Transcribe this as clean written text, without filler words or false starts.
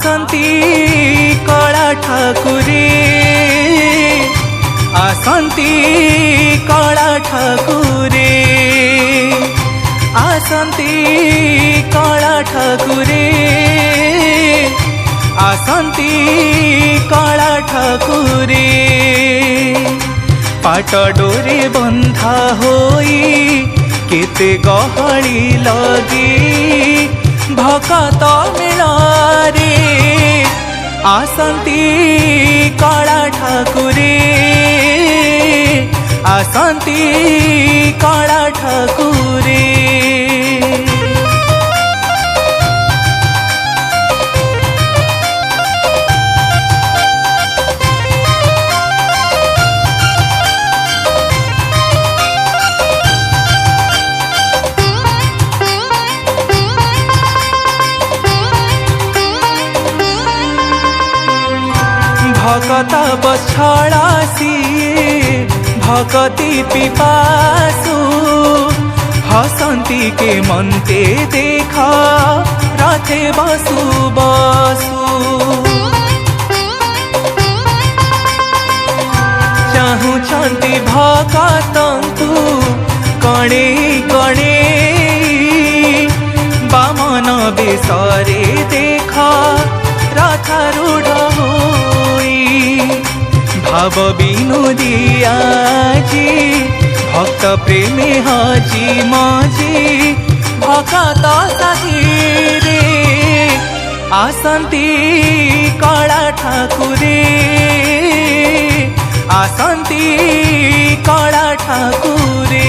आसंती कला ठाकुरे आसंती कला ठाकुरे आसंती कला ठाकुरे आसंती कला ठाकुरे पाट डोरे बंधा होई केते गहली लगी भकत मेलारे आसंती कला ठाकुरे आसंती कला ठाकुरे भकत बछड़ासी भकती पिपासु हसंती के मनते देखा रथे बसु बसु चाहुंती भकतंतु कणे कणे बामन बेसरे देखा रथारूढ़ भाव विनोदियाजी भक्त प्रेमे हाजी माजी भकत साथीरे आसंती कला ठाकुरे आसंती कला ठाकुरे।